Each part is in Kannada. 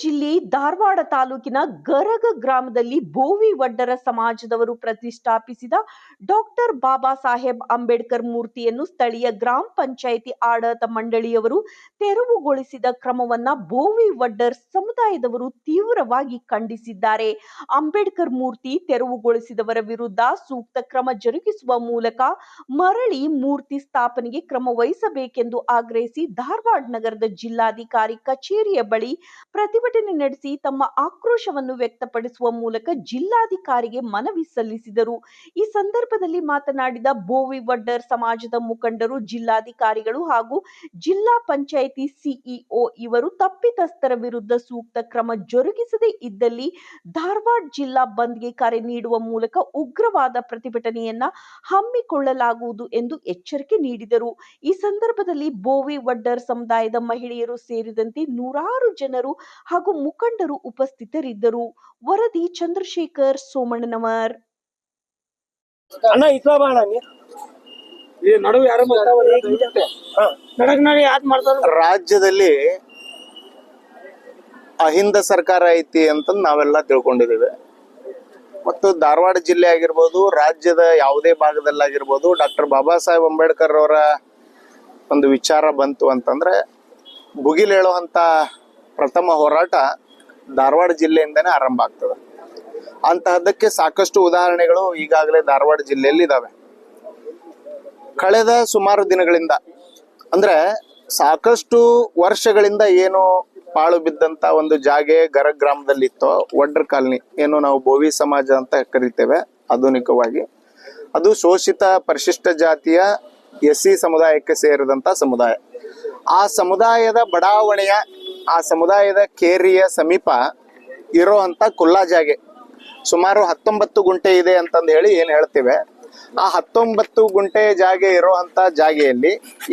ಜಿಲ್ಲೆ ಧಾರವಾಡ ತಾಲೂಕಿನ ಗರಗ ಗ್ರಾಮದಲ್ಲಿ ಬೋವಿ ವಡ್ಡರ ಸಮಾಜದವರು ಪ್ರತಿಷ್ಠಾಪಿಸಿದ ಡಾಕ್ಟರ್ ಬಾಬಾ ಸಾಹೇಬ್ ಅಂಬೇಡ್ಕರ್ ಮೂರ್ತಿಯನ್ನು ಸ್ಥಳೀಯ ಗ್ರಾಮ ಪಂಚಾಯಿತಿ ಆಡಳಿತ ಮಂಡಳಿಯವರು ತೆರವುಗೊಳಿಸಿದ ಕ್ರಮವನ್ನ ಬೋವಿ ವಡ್ಡರ್ ಸಮುದಾಯದವರು ತೀವ್ರವಾಗಿ ಖಂಡಿಸಿದ್ದಾರೆ. ಅಂಬೇಡ್ಕರ್ ಮೂರ್ತಿ ತೆರವುಗೊಳಿಸಿದವರ ವಿರುದ್ಧ ಸೂಕ್ತ ಕ್ರಮ ಜರುಗಿಸುವ ಮೂಲಕ ಮರಳಿ ಮೂರ್ತಿ ಸ್ಥಾಪನೆಗೆ ಕ್ರಮ ವಹಿಸಬೇಕೆಂದು ಆಗ್ರಹಿಸಿ ಧಾರವಾಡ ನಗರದ ಜಿಲ್ಲಾಧಿಕಾರಿ ಕಚೇರಿಯ ಬಳಿ ಪ್ರತಿಭಟನೆ ನಡೆಸಿ ತಮ್ಮ ಆಕ್ರೋಶವನ್ನು ವ್ಯಕ್ತಪಡಿಸುವ ಮೂಲಕ ಜಿಲ್ಲಾಧಿಕಾರಿಗೆ ಮನವಿ ಸಲ್ಲಿಸಿದರು. ಈ ಸಂದರ್ಭದಲ್ಲಿ ಮಾತನಾಡಿದ ಬೋವಿ ವಡ್ಡರ್ ಸಮಾಜದ ಮುಖಂಡರು, ಜಿಲ್ಲಾಧಿಕಾರಿಗಳು ಹಾಗೂ ಜಿಲ್ಲಾ ಪಂಚಾಯಿತಿ ಸಿಇಒ ಇವರು ತಪ್ಪಿತಸ್ಥರ ವಿರುದ್ಧ ಸೂಕ್ತ ಕ್ರಮ ಜರುಗಿಸದೇ ಇದ್ದಲ್ಲಿ ಧಾರವಾಡ ಜಿಲ್ಲಾ ಬಂದ್ಗೆ ಕರೆ ನೀಡುವ ಮೂಲಕ ಉಗ್ರವಾದ ಪ್ರತಿಭಟನೆಯನ್ನ ಹಮ್ಮಿಕೊಳ್ಳಲಾಗುವುದು ಎಂದು ಎಚ್ಚರಿಕೆ ನೀಡಿದರು. ಈ ಸಂದರ್ಭದಲ್ಲಿ ಬೋವಿ ವಡ್ಡರ್ ಸಮುದಾಯದ ಮಹಿಳೆಯರು ಸೇರಿದಂತೆ ನೂರಾರು ಜನರು ಹಾಗೂ ಮುಖಂಡರು ಉಪಸ್ಥಿತರಿದ್ದರು. ವರದಿ ಚಂದ್ರಶೇಖರ್ ಸೋಮಣ್ಣನವರ್. ರಾಜ್ಯದಲ್ಲಿ ಅಹಿಂದ ಸರ್ಕಾರ ಐತಿ ಅಂತ ನಾವೆಲ್ಲ ತಿಳ್ಕೊಂಡಿದ್ದೇವೆ ಮತ್ತು ಧಾರವಾಡ ಜಿಲ್ಲೆ ಆಗಿರ್ಬೋದು, ರಾಜ್ಯದ ಯಾವುದೇ ಭಾಗದಲ್ಲಾಗಿರ್ಬೋದು, ಡಾಕ್ಟರ್ ಬಾಬಾ ಸಾಹೇಬ್ ಅಂಬೇಡ್ಕರ್ ಅವರ ಒಂದು ವಿಚಾರ ಬಂತು ಅಂತಂದ್ರೆ ಭುಗಿಲೇಳುವಂತ ಪ್ರಥಮ ಹೋರಾಟ ಧಾರವಾಡ ಜಿಲ್ಲೆಯಿಂದನೇ ಆರಂಭ ಆಗ್ತದೆ. ಅಂತಹದ್ದಕ್ಕೆ ಸಾಕಷ್ಟು ಉದಾಹರಣೆಗಳು ಈಗಾಗಲೇ ಧಾರವಾಡ ಜಿಲ್ಲೆಯಲ್ಲಿ ಇದಾವೆ. ಕಳೆದ ಸುಮಾರು ದಿನಗಳಿಂದ ಅಂದ್ರೆ ಸಾಕಷ್ಟು ವರ್ಷಗಳಿಂದ ಏನು ಪಾಳು ಬಿದ್ದಂತ ಒಂದು ಜಾಗೆ ಗರಗ್ ಗ್ರಾಮದಲ್ಲಿ ಇತ್ತು, ವಡ್ಡರ್ ಕಾಲನಿ, ಏನು ನಾವು ಬೋವಿ ಸಮಾಜ ಅಂತ ಕರಿತೇವೆ ಆಧುನಿಕವಾಗಿ. ಅದು ಶೋಷಿತ ಪರಿಶಿಷ್ಟ ಜಾತಿಯ SC ಸಮುದಾಯಕ್ಕೆ ಸೇರಿದಂತ ಸಮುದಾಯ. ಆ ಸಮುದಾಯದ ಬಡಾವಣೆಯ, ಆ ಸಮುದಾಯದ ಕೇರಿಯ ಸಮೀಪ ಇರೋಂತ ಕುಲ್ಲಾ ಜಾಗೆ ಸುಮಾರು 19 ಗುಂಟೆ ಇದೆ ಅಂತಂದು ಹೇಳಿ ಏನ್ ಹೇಳ್ತೇವೆ. ಆ 19 ಗುಂಟೆ ಜಾಗೆ ಇರುವಂತ ಜಾಗೆಯಲ್ಲಿ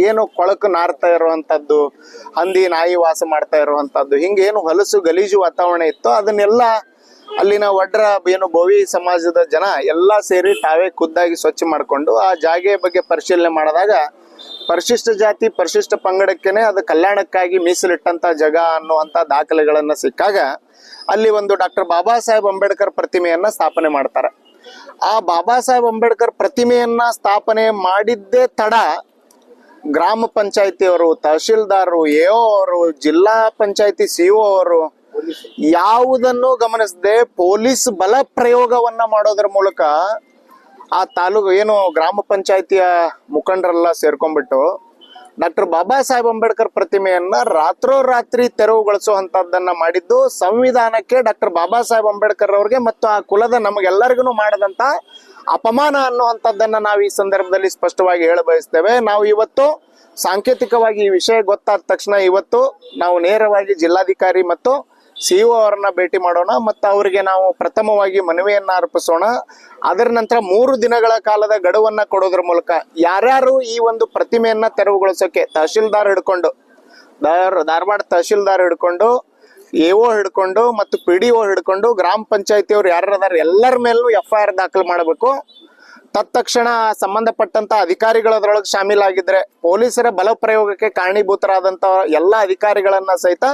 ಏನು ಕೊಳಕು ನಾರ್ತಾ ಇರುವಂತದ್ದು, ಹಂದಿ ನಾಯಿ ವಾಸ ಮಾಡ್ತಾ ಇರುವಂತದ್ದು, ಹಿಂಗೇನು ಹೊಲಸು ಗಲೀಜು ವಾತಾವರಣ ಇತ್ತು, ಅದನ್ನೆಲ್ಲ ಅಲ್ಲಿನ ವಡ್ರ ಏನು ಬೋವಿ ಸಮಾಜದ ಜನ ಎಲ್ಲಾ ಸೇರಿ ತಾವೇ ಖುದ್ದಾಗಿ ಸ್ವಚ್ಛ ಮಾಡಿಕೊಂಡು ಆ ಜಾಗೆಯ ಬಗ್ಗೆ ಪರಿಶೀಲನೆ ಮಾಡಿದಾಗ ಪರಿಶಿಷ್ಟ ಜಾತಿ ಪರಿಶಿಷ್ಟ ಪಂಗಡಕ್ಕೇನೆ ಅದು ಕಲ್ಯಾಣಕ್ಕಾಗಿ ಮೀಸಲಿಟ್ಟಂತ ಜಾಗ ಅನ್ನುವಂತ ದಾಖಲೆಗಳನ್ನ ಸಿಕ್ಕಾಗ ಅಲ್ಲಿ ಒಂದು ಡಾಕ್ಟರ್ ಬಾಬಾ ಸಾಹೇಬ್ ಅಂಬೇಡ್ಕರ್ ಪ್ರತಿಮೆಯನ್ನ ಸ್ಥಾಪನೆ ಮಾಡ್ತಾರೆ. ಆ ಬಾಬಾ ಸಾಹೇಬ್ ಅಂಬೇಡ್ಕರ್ ಪ್ರತಿಮೆಯನ್ನ ಸ್ಥಾಪನೆ ಮಾಡಿದ್ದೇ ತಡ ಗ್ರಾಮ ಪಂಚಾಯತಿಯವರು, ತಹಶೀಲ್ದಾರರು, AO ಅವರು, ಜಿಲ್ಲಾ ಪಂಚಾಯತಿ CO ಅವರು ಯಾವುದನ್ನು ಗಮನಿಸದೆ ಪೊಲೀಸ್ ಬಲ ಪ್ರಯೋಗವನ್ನ ಮಾಡೋದ್ರ ಮೂಲಕ ಆ ತಾಲೂಕು ಏನು ಗ್ರಾಮ ಪಂಚಾಯತಿಯ ಮುಖಂಡರೆಲ್ಲ ಸೇರ್ಕೊಂಡ್ಬಿಟ್ಟು ಡಾಕ್ಟರ್ ಬಾಬಾ ಸಾಹೇಬ್ ಅಂಬೇಡ್ಕರ್ ಪ್ರತಿಮೆಯನ್ನ ರಾತ್ರೋರಾತ್ರಿ ತೆರವುಗೊಳಿಸುವಂತದ್ದನ್ನ ಮಾಡಿದ್ದು ಸಂವಿಧಾನಕ್ಕೆ, ಡಾಕ್ಟರ್ ಬಾಬಾ ಸಾಹೇಬ್ ಅಂಬೇಡ್ಕರ್ ಅವ್ರಿಗೆ ಮತ್ತು ಆ ಕುಲದ ನಮಗೆಲ್ಲರಿಗೂ ಮಾಡದಂತ ಅಪಮಾನ ಅನ್ನುವಂಥದ್ದನ್ನ ನಾವು ಈ ಸಂದರ್ಭದಲ್ಲಿ ಸ್ಪಷ್ಟವಾಗಿ ಹೇಳ ಬಯಸ್ತೇವೆ. ನಾವು ಇವತ್ತು ಸಾಂಕೇತಿಕವಾಗಿ ಈ ವಿಷಯ ಗೊತ್ತಾದ ತಕ್ಷಣ ಇವತ್ತು ನಾವು ನೇರವಾಗಿ ಜಿಲ್ಲಾಧಿಕಾರಿ ಮತ್ತು CO ಅವರನ್ನ ಭೇಟಿ ಮಾಡೋಣ ಮತ್ತು ಅವರಿಗೆ ನಾವು ಪ್ರಥಮವಾಗಿ ಮನವಿಯನ್ನ ಅರ್ಪಿಸೋಣ. ಅದರ ನಂತರ 3 ದಿನಗಳ ಕಾಲದ ಗಡುವನ್ನ ಕೊಡೋದ್ರ ಮೂಲಕ ಯಾರ್ಯಾರು ಈ ಒಂದು ಪ್ರತಿಮೆಯನ್ನ ತೆರವುಗೊಳಿಸೋಕೆ ತಹಶೀಲ್ದಾರ್ ಹಿಡ್ಕೊಂಡು, ಧಾರವಾಡ ತಹಶೀಲ್ದಾರ್ ಹಿಡ್ಕೊಂಡು, AO ಹಿಡ್ಕೊಂಡು ಮತ್ತು PDO ಹಿಡ್ಕೊಂಡು ಗ್ರಾಮ ಪಂಚಾಯತಿಯವ್ರು ಯಾರ್ಯಾರ ಎಲ್ಲರ ಮೇಲೂ FIR ದಾಖಲು ಮಾಡಬೇಕು. ತತ್ಕ್ಷಣ ಸಂಬಂಧಪಟ್ಟಂತ ಅಧಿಕಾರಿಗಳು ಅದರೊಳಗೆ ಶಾಮೀಲಾಗಿದ್ರೆ ಪೊಲೀಸರ ಬಲ ಪ್ರಯೋಗಕ್ಕೆ ಕಾರಣೀಭೂತರಾದಂತ ಎಲ್ಲ ಅಧಿಕಾರಿಗಳನ್ನ ಸಹಿತ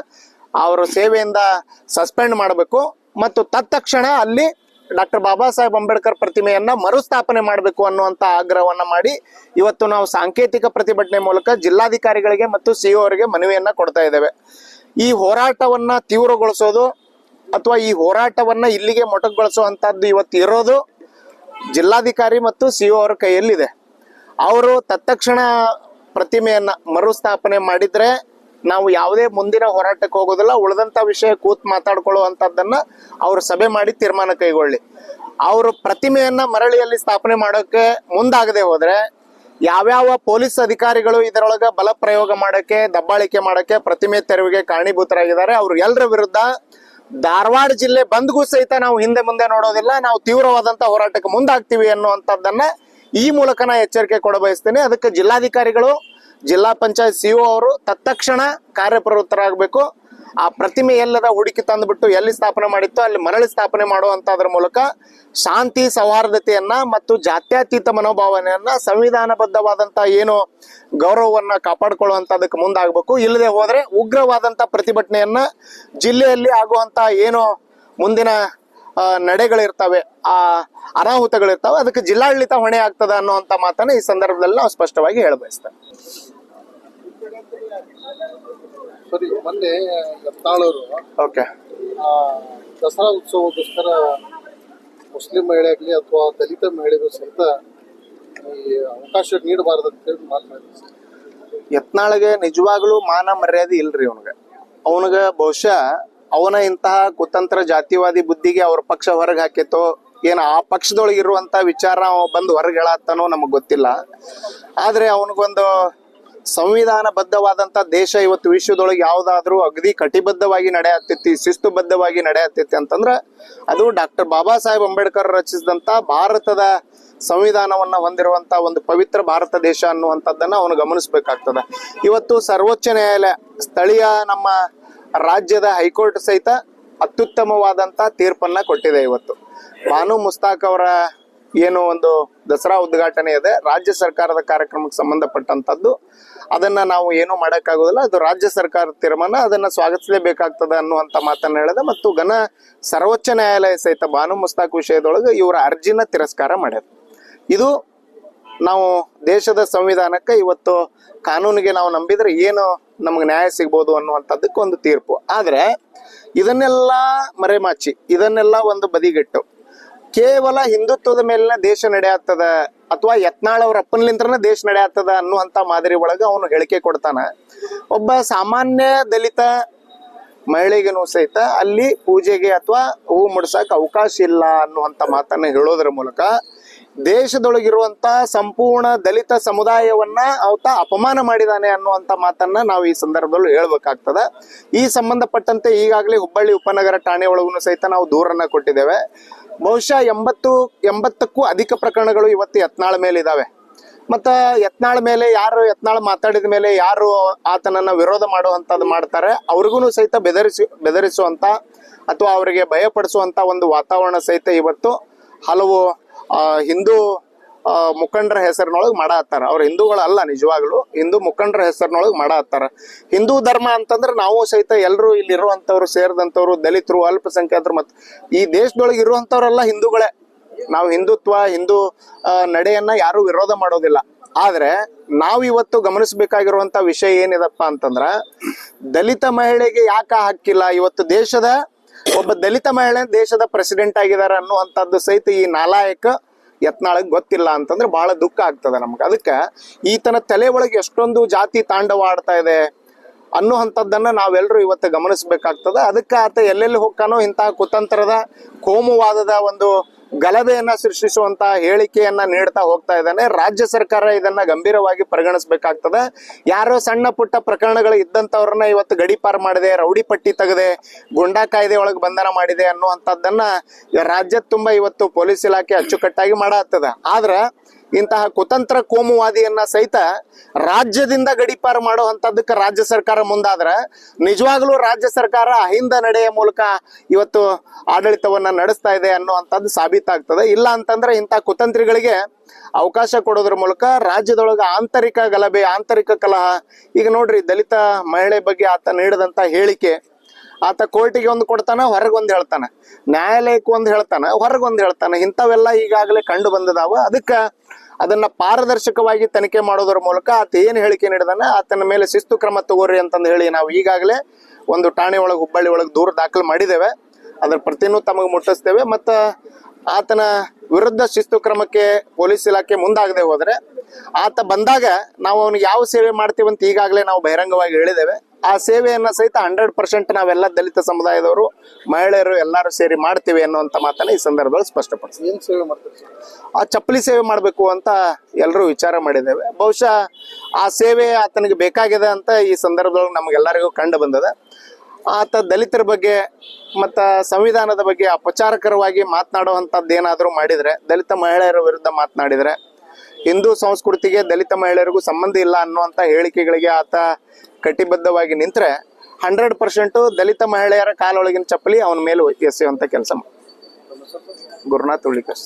ಅವರ ಸೇವೆಯಿಂದ ಸಸ್ಪೆಂಡ್ ಮಾಡಬೇಕು ಮತ್ತು ತತ್ಕ್ಷಣ ಅಲ್ಲಿ ಡಾಕ್ಟರ್ ಬಾಬಾ ಸಾಹೇಬ್ ಅಂಬೇಡ್ಕರ್ ಪ್ರತಿಮೆಯನ್ನ ಮರುಸ್ಥಾಪನೆ ಮಾಡಬೇಕು ಅನ್ನುವಂತ ಆಗ್ರಹವನ್ನ ಮಾಡಿ ಇವತ್ತು ನಾವು ಸಾಂಕೇತಿಕ ಪ್ರತಿಭಟನೆ ಮೂಲಕ ಜಿಲ್ಲಾಧಿಕಾರಿಗಳಿಗೆ ಮತ್ತು CO ಅವರಿಗೆ ಮನವಿಯನ್ನ ಕೊಡ್ತಾ ಇದ್ದೇವೆ. ಈ ಹೋರಾಟವನ್ನ ತೀವ್ರಗೊಳಿಸೋದು ಅಥವಾ ಈ ಹೋರಾಟವನ್ನ ಇಲ್ಲಿಗೆ ಮೊಟಕುಗೊಳಿಸುವಂತದ್ದು ಇವತ್ತು ಇರೋದು ಜಿಲ್ಲಾಧಿಕಾರಿ ಮತ್ತು CO ಅವರ ಕೈಯಲ್ಲಿದೆ. ಅವರು ತತ್ಕ್ಷಣ ಪ್ರತಿಮೆಯನ್ನ ಮರುಸ್ಥಾಪನೆ ಮಾಡಿದ್ರೆ ನಾವು ಯಾವುದೇ ಮುಂದಿನ ಹೋರಾಟಕ್ಕೆ ಹೋಗೋದಿಲ್ಲ. ಉಳಿದಂತ ವಿಷಯ ಕೂತ್ ಮಾತಾಡ್ಕೊಳ್ಳುವಂತದ್ದನ್ನ ಅವರು ಸಭೆ ಮಾಡಿ ತೀರ್ಮಾನ ಕೈಗೊಳ್ಳಿ. ಅವರು ಪ್ರತಿಮೆಯನ್ನ ಮರಳಿಯಲ್ಲಿ ಸ್ಥಾಪನೆ ಮಾಡೋಕೆ ಮುಂದಾಗದೆ ಹೋದ್ರೆ ಯಾವ್ಯಾವ ಪೊಲೀಸ್ ಅಧಿಕಾರಿಗಳು ಇದರೊಳಗ ಬಲ ಪ್ರಯೋಗ ಮಾಡಕ್ಕೆ, ದಬ್ಬಾಳಿಕೆ ಮಾಡಕ್ಕೆ, ಪ್ರತಿಮೆ ತೆರವಿಗೆ ಕಾರಣೀಭೂತರಾಗಿದ್ದಾರೆ, ಅವ್ರು ಎಲ್ಲರ ವಿರುದ್ಧ ಧಾರವಾಡ ಜಿಲ್ಲೆ ಬಂದ್ಗೂ ಸಹಿತ ನಾವು ಹಿಂದೆ ಮುಂದೆ ನೋಡೋದಿಲ್ಲ, ನಾವು ತೀವ್ರವಾದಂತ ಹೋರಾಟಕ್ಕೆ ಮುಂದಾಗ್ತೀವಿ ಅನ್ನುವಂಥದ್ದನ್ನ ಈ ಮೂಲಕ ನಾ ಎಚ್ಚರಿಕೆ ಕೊಡಬಯಸ್ತೇನೆ. ಅದಕ್ಕೆ ಜಿಲ್ಲಾಧಿಕಾರಿಗಳು, ಜಿಲ್ಲಾ ಪಂಚಾಯತ್ CO ಅವರು ತತ್ಕ್ಷಣ ಕಾರ್ಯಪ್ರವೃತ್ತರಾಗಬೇಕು. ಆ ಪ್ರತಿಮೆ ಎಲ್ಲದ ಹುಡುಕಿ ತಂದುಬಿಟ್ಟು ಎಲ್ಲಿ ಸ್ಥಾಪನೆ ಮಾಡಿತ್ತು ಅಲ್ಲಿ ಮರಳಿ ಸ್ಥಾಪನೆ ಮಾಡುವಂತದ್ರ ಮೂಲಕ ಶಾಂತಿ ಸೌಹಾರ್ದತೆಯನ್ನ ಮತ್ತು ಜಾತ್ಯತೀತ ಮನೋಭಾವನೆಯನ್ನ ಸಂವಿಧಾನಬದ್ಧವಾದಂತ ಏನು ಗೌರವವನ್ನ ಕಾಪಾಡಿಕೊಳ್ಳುವಂತದಕ್ಕೆ ಮುಂದಾಗಬೇಕು. ಇಲ್ಲದೆ ಹೋದ್ರೆ ಉಗ್ರವಾದಂತ ಪ್ರತಿಭಟನೆಯನ್ನ ಜಿಲ್ಲೆಯಲ್ಲಿ ಆಗುವಂತ ಏನು ಮುಂದಿನ ನಡೆಗಳಿರ್ತವೆ, ಆ ಅನಾಹುತಗಳಿರ್ತವೆ, ಅದಕ್ಕೆ ಜಿಲ್ಲಾಡಳಿತ ಹೊಣೆ ಆಗ್ತದ ಅನ್ನುವಂತ ಮಾತನ್ನ ಈ ಸಂದರ್ಭದಲ್ಲಿ ನಾವು ಸ್ಪಷ್ಟವಾಗಿ ಹೇಳಬಯಸ್ತೇವೆ. ಸರಿ, ಮೊನ್ನೆ ಯತ್ನಾಳರು ಓಕೆ ದಸರಾ ಉತ್ಸವಕ್ಕೋಸ್ಕರ ಮುಸ್ಲಿಂ ಮಹಿಳೆ ಆಗಲಿ ಅಥವಾ ದಲಿತ ಮಹಿಳೆಗೂ ಸಹಿತ ಈ ಅವಕಾಶ ನೀಡಬಾರದು ಅಂತ ಹೇಳಿ ಮಾತನಾಡಿದ್ರು. ಯತ್ನಾಳ್ಗೆ ನಿಜವಾಗ್ಲೂ ಮಾನ ಮರ್ಯಾದೆ ಇಲ್ರಿ ಅವನಿಗೆ ಬಹುಶಃ ಅವನ ಇಂತಹ ಕುತಂತ್ರ ಜಾತಿವಾದಿ ಬುದ್ಧಿಗೆ ಅವ್ರ ಪಕ್ಷ ಹೊರಗೆ ಹಾಕಿತ್ತೋ ಏನ ಆ ಪಕ್ಷದೊಳಗಿರುವಂತ ವಿಚಾರ ಬಂದು ಹೊರಗೆ ಹೇಳತ್ತಾನೋ ನಮಗ್ ಗೊತ್ತಿಲ್ಲ. ಆದ್ರೆ ಅವನಿಗೊಂದು ಸಂವಿಧಾನಬದ್ಧವಾದಂತ ದೇಶ ಇವತ್ತು ವಿಶ್ವದೊಳಗೆ ಯಾವ್ದಾದ್ರು ಅಗದಿ ಕಟಿಬದ್ಧವಾಗಿ ನಡೆಯತ್ತೈತಿ, ಶಿಸ್ತುಬದ್ಧವಾಗಿ ನಡೆಯತ್ತೈತಿ ಅಂತಂದ್ರ ಅದು ಡಾಕ್ಟರ್ ಬಾಬಾ ಸಾಹೇಬ್ ಅಂಬೇಡ್ಕರ್ ರಚಿಸಿದಂತ ಭಾರತದ ಸಂವಿಧಾನವನ್ನ ಹೊಂದಿರುವಂತ ಒಂದು ಪವಿತ್ರ ಭಾರತ ದೇಶ ಅನ್ನುವಂಥದ್ದನ್ನ ಅವನು ಗಮನಿಸಬೇಕಾಗ್ತದ. ಇವತ್ತು ಸರ್ವೋಚ್ಚ ನ್ಯಾಯಾಲಯ ಸ್ಥಳೀಯ ನಮ್ಮ ರಾಜ್ಯದ ಹೈಕೋರ್ಟ್ ಸಹಿತ ಅತ್ಯುತ್ತಮವಾದಂತ ತೀರ್ಪನ್ನ ಕೊಟ್ಟಿದೆ. ಇವತ್ತು ಬಾನು ಮುಸ್ತಾಕ್ ಅವರ ಏನು ಒಂದು ದಸರಾ ಉದ್ಘಾಟನೆ ಇದೆ, ರಾಜ್ಯ ಸರ್ಕಾರದ ಕಾರ್ಯಕ್ರಮಕ್ಕೆ ಸಂಬಂಧಪಟ್ಟಂತದ್ದು, ಅದನ್ನ ನಾವು ಏನು ಮಾಡಕ್ಕಾಗೋದಿಲ್ಲ, ಅದು ರಾಜ್ಯ ಸರ್ಕಾರದ ತೀರ್ಮಾನ, ಅದನ್ನ ಸ್ವಾಗತಿಸಲೇಬೇಕಾಗ್ತದ ಅನ್ನುವಂತ ಮಾತನ್ನ ಹೇಳಿದೆ. ಮತ್ತು ಸರ್ವೋಚ್ಚ ನ್ಯಾಯಾಲಯ ಸಹಿತ ಬಾನು ಮುಸ್ತಾಕ್ ವಿಷಯದೊಳಗೆ ಇವರ ಅರ್ಜಿನ ತಿರಸ್ಕಾರ ಮಾಡ್ಯದ. ಇದು ನಾವು ದೇಶದ ಸಂವಿಧಾನಕ್ಕೆ ಇವತ್ತು ಕಾನೂನಿಗೆ ನಾವು ನಂಬಿದ್ರೆ ಏನು ನಮ್ಗೆ ನ್ಯಾಯ ಸಿಗ್ಬೋದು ಅನ್ನುವಂಥದ್ದಕ್ಕೆ ಒಂದು ತೀರ್ಪು. ಆದ್ರೆ ಇದನ್ನೆಲ್ಲ ಮರೆಮಾಚಿ, ಇದನ್ನೆಲ್ಲ ಒಂದು ಬದಿಗೆಟ್ಟು ಕೇವಲ ಹಿಂದುತ್ವದ ಮೇಲಿನ ದೇಶ ನಡೆಯತ್ತದ ಅಥವಾ ಯತ್ನಾಳ್ ಅವ್ರ ಅಪ್ಪನ್ಲಿಂತ್ರನ ದೇಶ ನಡೆಯತ್ತದ ಅನ್ನುವಂತ ಮಾದರಿ ಒಳಗ ಅವನು ಹೇಳಿಕೆ ಕೊಡ್ತಾನ. ಒಬ್ಬ ಸಾಮಾನ್ಯ ದಲಿತ ಮಹಿಳೆಗೂ ಸಹಿತ ಅಲ್ಲಿ ಪೂಜೆಗೆ ಅಥವಾ ಹೂ ಮುಡ್ಸಕ್ ಅವಕಾಶ ಇಲ್ಲ ಅನ್ನುವಂತ ಮಾತನ್ನ ಹೇಳೋದ್ರ ಮೂಲಕ ದೇಶದೊಳಗಿರುವಂತ ಸಂಪೂರ್ಣ ದಲಿತ ಸಮುದಾಯವನ್ನ ಅವತ ಅಪಮಾನ ಮಾಡಿದಾನೆ ಅನ್ನುವಂತ ಮಾತನ್ನ ನಾವು ಈ ಸಂದರ್ಭದಲ್ಲಿ ಹೇಳ್ಬೇಕಾಗ್ತದ. ಈ ಸಂಬಂಧಪಟ್ಟಂತೆ ಈಗಾಗಲೇ ಹುಬ್ಬಳ್ಳಿ ಉಪನಗರ ಠಾಣೆ ಒಳಗೂ ಸಹಿತ ನಾವು ದೂರನ್ನ ಕೊಟ್ಟಿದ್ದೇವೆ. ಬಹುಶಃ 80ಕ್ಕೂ ಅಧಿಕ ಪ್ರಕರಣಗಳು ಇವತ್ತು ಯತ್ನಾಳ್ ಮೇಲೆ ಇದಾವೆ. ಮತ್ತ ಯತ್ನಾಳ್ ಮೇಲೆ ಯತ್ನಾಳ್ ಮಾತಾಡಿದ ಮೇಲೆ ಯಾರು ಆತನನ್ನ ವಿರೋಧ ಮಾಡುವಂತದ್ದು ಮಾಡ್ತಾರೆ, ಅವ್ರಿಗೂ ಸಹಿತ ಬೆದರಿಸುವಂತ ಅಥವಾ ಅವರಿಗೆ ಭಯಪಡಿಸುವಂತ ಒಂದು ವಾತಾವರಣ ಸಹಿತ ಇವತ್ತು ಹಲವು ಹಿಂದೂ ಮುಖಂಡರ ಹೆಸರಿನೊಳಗೆ ಮಾಡತ್ತಾರ. ಅವ್ರ ಹಿಂದೂಗಳಲ್ಲ, ನಿಜವಾಗ್ಲು ಹಿಂದೂ ಮುಖಂಡರ ಹೆಸರಿನೊಳಗೆ ಮಾಡತ್ತಾರ. ಹಿಂದೂ ಧರ್ಮ ಅಂತಂದ್ರೆ ನಾವು ಸಹಿತ ಎಲ್ಲರೂ ಇಲ್ಲಿ ಇರುವಂತವ್ರು ಸೇರಿದಂತವ್ರು, ದಲಿತರು, ಅಲ್ಪಸಂಖ್ಯಾತರು, ಮತ್ತು ಈ ದೇಶದೊಳಗೆ ಇರುವಂತವ್ರೆಲ್ಲ ಹಿಂದೂಗಳೇ. ನಾವು ಹಿಂದೂ ನಡೆಯನ್ನ ಯಾರು ವಿರೋಧ ಮಾಡೋದಿಲ್ಲ. ಆದ್ರೆ ನಾವು ಇವತ್ತು ಗಮನಿಸಬೇಕಾಗಿರುವಂತ ವಿಷಯ ಏನಿದಪ್ಪ ಅಂತಂದ್ರ, ದಲಿತ ಮಹಿಳೆಗೆ ಯಾಕ ಹಕ್ಕಿಲ್ಲ, ಇವತ್ತು ದೇಶದ ಒಬ್ಬ ದಲಿತ ಮಹಿಳೆ ದೇಶದ ಪ್ರೆಸಿಡೆಂಟ್ ಆಗಿದಾರ ಅನ್ನುವಂಥದ್ದು ಸಹಿತ ಈ ನಾಲಾಯಕ ಯತ್ನಾಳಗ್ ಗೊತ್ತಿಲ್ಲ ಅಂತಂದ್ರೆ ಬಹಳ ದುಃಖ ಆಗ್ತದೆ ನಮ್ಗೆ. ಅದಕ್ಕೆ ಈತನ ತಲೆ ಒಳಗೆ ಎಷ್ಟೊಂದು ಜಾತಿ ತಾಂಡವ ಆಡ್ತಾ ಇದೆ ಅನ್ನುವಂಥದ್ದನ್ನ ನಾವೆಲ್ಲರೂ ಇವತ್ತು ಗಮನಿಸಬೇಕಾಗ್ತದೆ. ಅದಕ್ಕೆ ಆತ ಎಲ್ಲೆಲ್ಲಿ ಹೋಗ್ತಾನೋ ಇಂತಹ ಕುತಂತ್ರದ ಕೋಮುವಾದದ ಒಂದು ಗಲಭೆಯನ್ನ ಸೃಷ್ಟಿಸುವಂತ ಹೇಳಿಕೆಯನ್ನ ನೀಡ್ತಾ ಹೋಗ್ತಾ ಇದ್ದಾನೆ. ರಾಜ್ಯ ಸರ್ಕಾರ ಇದನ್ನ ಗಂಭೀರವಾಗಿ ಪರಿಗಣಿಸಬೇಕಾಗ್ತದೆ. ಯಾರೋ ಸಣ್ಣ ಪುಟ್ಟ ಪ್ರಕರಣಗಳು ಇದ್ದಂತವ್ರನ್ನ ಇವತ್ತು ಗಡಿಪಾರ್ ಮಾಡಿದೆ, ರೌಡಿ ಪಟ್ಟಿ ತೆಗೆದೆ, ಗುಂಡಾ ಕಾಯ್ದೆ ಒಳಗೆ ಬಂಧನ ಮಾಡಿದೆ ಅನ್ನುವಂಥದ್ದನ್ನ ರಾಜ್ಯದ ತುಂಬಾ ಇವತ್ತು ಪೊಲೀಸ್ ಇಲಾಖೆ ಅಚ್ಚುಕಟ್ಟಾಗಿ ಮಾಡತ್ತದ. ಆದ್ರ ಇಂತಹ ಕುತಂತ್ರ ಕೋಮುವಾದಿಯನ್ನ ಸಹಿತ ರಾಜ್ಯದಿಂದ ಗಡಿಪಾರು ಮಾಡುವಂತದ್ದಕ್ಕೆ ರಾಜ್ಯ ಸರ್ಕಾರ ಮುಂದಾದ್ರೆ ನಿಜವಾಗ್ಲೂ ರಾಜ್ಯ ಸರ್ಕಾರ ಅಹಿಂದ ನಡೆಯ ಮೂಲಕ ಇವತ್ತು ಆಡಳಿತವನ್ನ ನಡೆಸ್ತಾ ಇದೆ ಅನ್ನುವಂಥದ್ದು ಸಾಬೀತಾಗ್ತದೆ. ಇಲ್ಲ ಅಂತಂದ್ರೆ ಇಂತಹ ಕುತಂತ್ರಿಗಳಿಗೆ ಅವಕಾಶ ಕೊಡೋದ್ರ ಮೂಲಕ ರಾಜ್ಯದೊಳಗ ಆಂತರಿಕ ಗಲಭೆ, ಆಂತರಿಕ ಕಲಹ. ಈಗ ನೋಡ್ರಿ, ದಲಿತ ಮಹಿಳೆ ಬಗ್ಗೆ ಆತ ನೀಡಿದಂತ ಹೇಳಿಕೆ, ಆತ ಕೋರ್ಟಿಗೆ ಒಂದು ಕೊಡ್ತಾನ, ಹೊರಗೊಂದು ಹೇಳ್ತಾನ, ನ್ಯಾಯಾಲಯಕ್ಕೆ ಒಂದು ಹೇಳ್ತಾನ, ಹೊರಗೊಂದು ಹೇಳ್ತಾನ. ಇಂಥವೆಲ್ಲ ಈಗಾಗಲೇ ಕಂಡು ಬಂದದಾವ. ಅದಕ್ಕ ಅದನ್ನ ಪಾರದರ್ಶಕವಾಗಿ ತನಿಖೆ ಮಾಡೋದ್ರ ಮೂಲಕ ಆತ ಏನ್ ಹೇಳಿಕೆ ನೀಡಿದಾನ ಆತನ ಮೇಲೆ ಶಿಸ್ತು ಕ್ರಮ ತಗೋರಿ ಅಂತಂದು ಹೇಳಿ ನಾವು ಈಗಾಗಲೇ ಒಂದು ಠಾಣೆ ಒಳಗೆ, ಹುಬ್ಬಳ್ಳಿ ಒಳಗೆ ದೂರು ದಾಖಲು ಮಾಡಿದ್ದೇವೆ. ಅದ್ರ ಪ್ರತಿನೂ ತಮಗೆ ಮುಟ್ಟಿಸ್ತೇವೆ. ಮತ್ತ ಆತನ ವಿರುದ್ಧ ಶಿಸ್ತು ಕ್ರಮಕ್ಕೆ ಪೊಲೀಸ್ ಇಲಾಖೆ ಮುಂದಾಗದೆ ಹೋದ್ರೆ ಆತ ಬಂದಾಗ ನಾವು ಅವನಿಗೆ ಯಾವ ಸೇವೆ ಮಾಡ್ತೀವಿ ಅಂತ ಈಗಾಗಲೇ ನಾವು ಬಹಿರಂಗವಾಗಿ ಹೇಳಿದ್ದೇವೆ. ಆ ಸೇವೆಯನ್ನ ಸಹಿತ 100% ನಾವೆಲ್ಲ ದಲಿತ ಸಮುದಾಯದವರು, ಮಹಿಳೆಯರು ಎಲ್ಲರೂ ಸೇರಿ ಮಾಡ್ತೀವಿ ಅನ್ನುವಂತ ಮಾತನ್ನ ಈ ಸಂದರ್ಭದಲ್ಲಿ ಸ್ಪಷ್ಟಪಡಿಸ್ತೀವಿ. ಏನ್ ಸೇವೆ ಮಾಡ್ತಾರೆ? ಆ ಚಪ್ಪಲಿ ಸೇವೆ ಮಾಡಬೇಕು ಅಂತ ಎಲ್ಲರೂ ವಿಚಾರ ಮಾಡಿದ್ದೇವೆ. ಬಹುಶಃ ಆ ಸೇವೆ ಆತನಿಗೆ ಬೇಕಾಗಿದೆ ಅಂತ ಈ ಸಂದರ್ಭದೊಳಗೆ ನಮಗೆಲ್ಲರಿಗೂ ಕಂಡು ಬಂದದ. ಆತ ದಲಿತರ ಬಗ್ಗೆ ಮತ್ತ ಸಂವಿಧಾನದ ಬಗ್ಗೆ ಅಪಚಾರಕರವಾಗಿ ಮಾತನಾಡುವಂಥದ್ದು ಏನಾದರೂ ಮಾಡಿದ್ರೆ, ದಲಿತ ಮಹಿಳೆಯರ ವಿರುದ್ಧ ಮಾತನಾಡಿದ್ರೆ, ಹಿಂದೂ ಸಂಸ್ಕೃತಿಗೆ ದಲಿತ ಮಹಿಳೆಯರಿಗೂ ಸಂಬಂಧ ಇಲ್ಲ ಅನ್ನುವಂಥ ಹೇಳಿಕೆಗಳಿಗೆ ಆತ ಕಟಿಬದ್ಧವಾಗಿ ನಿಂತ್ರೆ 100% ದಲಿತ ಮಹಿಳೆಯರ ಕಾಲೊಳಗಿನ ಚಪ್ಪಲಿ ಅವನ ಮೇಲೆ ಎಸೆಯುವಂತ ಕೆಲಸ ಗುರುನಾಥ್ ಉಳಿಕರ್.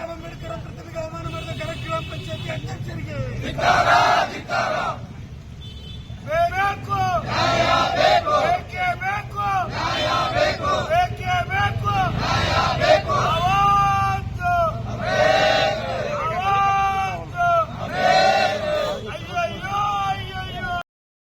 ಅಂಬೇಡ್ಕರ್ ಪ್ರತಿಮೆಗೆ ಅವಮಾನ ಮಾಡಿದ ಗರಗ್ ಗ್ರಾಮ ಪಂಚಾಯತಿ ಅಧ್ಯಕ್ಷರಿಗೆ